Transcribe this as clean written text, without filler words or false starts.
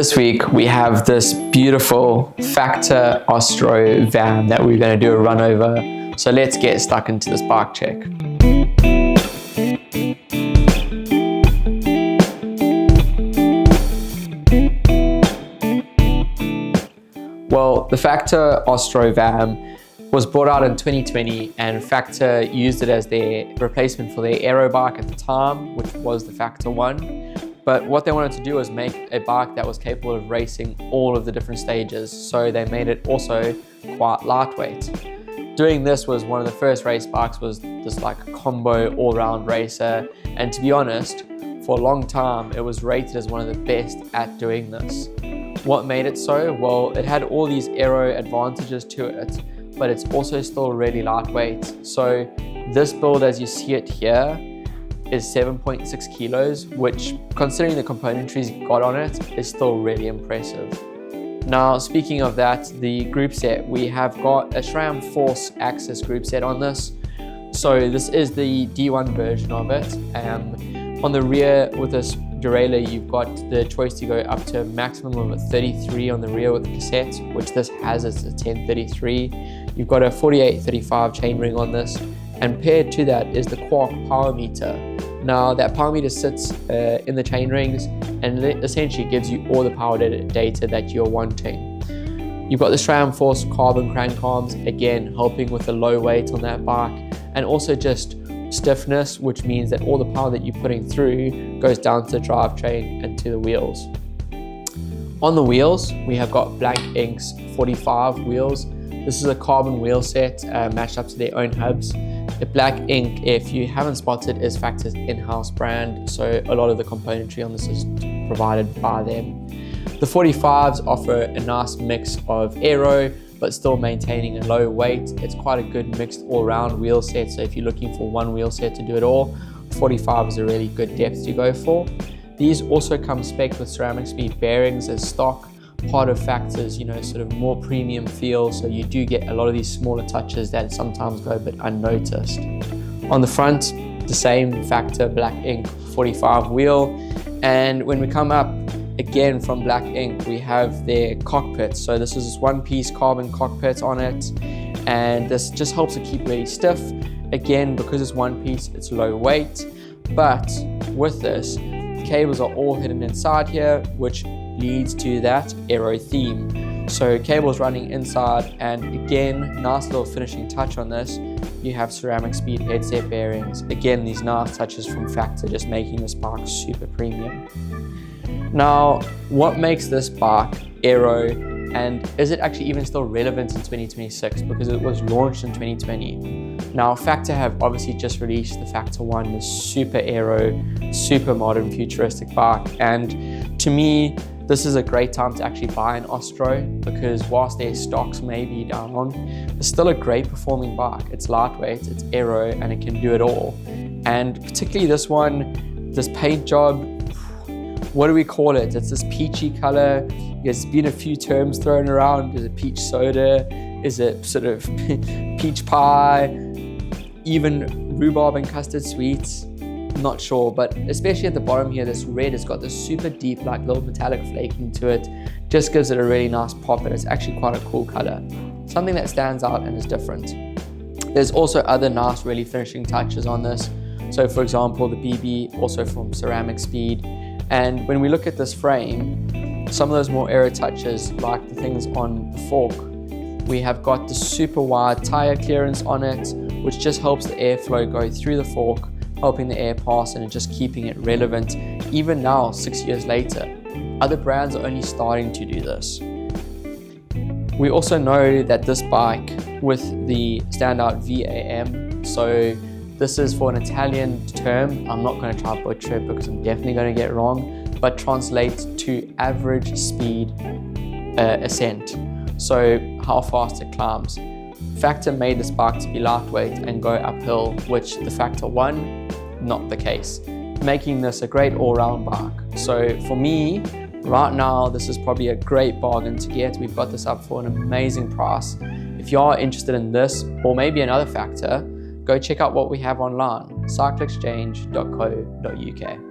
This week we have this beautiful Factor Ostro VAM that we're going to do a run over. So let's get stuck into this bike check. Well, the Factor Ostro VAM was brought out in 2020 and Factor used it as their replacement for their aero bike at the time, which was the Factor 1. But what they wanted to do was make a bike that was capable of racing all of the different stages. So they made it also quite lightweight. Doing this was one of the first race bikes, was just like a combo all-round racer. And to be honest, for a long time, it was rated as one of the best at doing this. What made it so? Well, it had all these aero advantages to it, but it's also still really lightweight. So this build, as you see it here, is 7.6 kilos, which, considering the componentry it's got on it, is still really impressive. Now, speaking of that, the Groupset, we have got a Sram Force Access Groupset on this. So this is the D1 version of it. On the rear with this derailleur, you've got the choice to go up to a maximum of a 33 on the rear with the cassette, which this has as a 1033. You've got a 4835 chainring on this, and paired to that is the Quark power meter. Now that power meter sits in the chain rings and essentially gives you all the power data that you're wanting. You've got the Sram Force carbon crank arms, again helping with the low weight on that bike, and also just stiffness, which means that all the power that you're putting through goes down to the drivetrain and to the wheels. On the wheels, we have got Black Ink's 45 wheels. This is a carbon wheel set matched up to their own hubs. The Black Ink, if you haven't spotted, is Factor's in-house brand, so a lot of the componentry on this is provided by them. The 45s offer a nice mix of aero, but still maintaining a low weight. It's quite a good mixed all-round wheel set, so if you're looking for one wheel set to do it all, 45 is a really good depth to go for. These also come spec'd with ceramic speed bearings as stock, part of Factor's, sort of more premium feel, so you do get a lot of these smaller touches that sometimes go a bit unnoticed. On the front, the same Factor Black Ink 45 wheel, and when we come up again from Black Ink, we have their cockpit. So this is this one-piece carbon cockpit on it, and this just helps it keep really stiff. Again, because it's one piece, it's low weight, but with this, the cables are all hidden inside here, which leads to that aero theme. So cables running inside, and again, nice little finishing touch on this. You have ceramic speed headset bearings. Again, these nice touches from Factor, just making this bike super premium. Now, what makes this bike aero, and is it actually even still relevant in 2026? Because it was launched in 2020. Now, Factor have obviously just released the Factor 1, the super aero, super modern futuristic bike, and to me, this is a great time to actually buy an Ostro, because whilst their stocks may be down, it's still a great performing bike. It's lightweight, it's aero, and it can do it all. And particularly this one, this paint job, what do we call it? It's this peachy color. There's been a few terms thrown around. Is it peach soda? Is it sort of peach pie? Even rhubarb and custard sweets? Not sure, but especially at the bottom here, this red has got this super deep, like little metallic flaking to it. Just gives it a really nice pop, and it's actually quite a cool color. Something that stands out and is different. There's also other nice, really finishing touches on this. So for example, the BB, also from Ceramic Speed. And when we look at this frame, some of those more aero touches, like the things on the fork, we have got the super wide tire clearance on it, which just helps the airflow go through the fork, helping the air pass and just keeping it relevant even now, 6 years later. Other brands are only starting to do this. We also know that this bike with the standout VAM, so this is for an Italian term, I'm not going to try to butcher it because I'm definitely going to get it wrong, but translates to average speed ascent, so how fast it climbs. Factor made this bike to be lightweight and go uphill, which the Factor 1, not the case, making this a great all-round bike. So for me, right now, this is probably a great bargain to get. We've got this up for an amazing price. If you are interested in this, or maybe another Factor, go check out what we have online, cyclexchange.co.uk.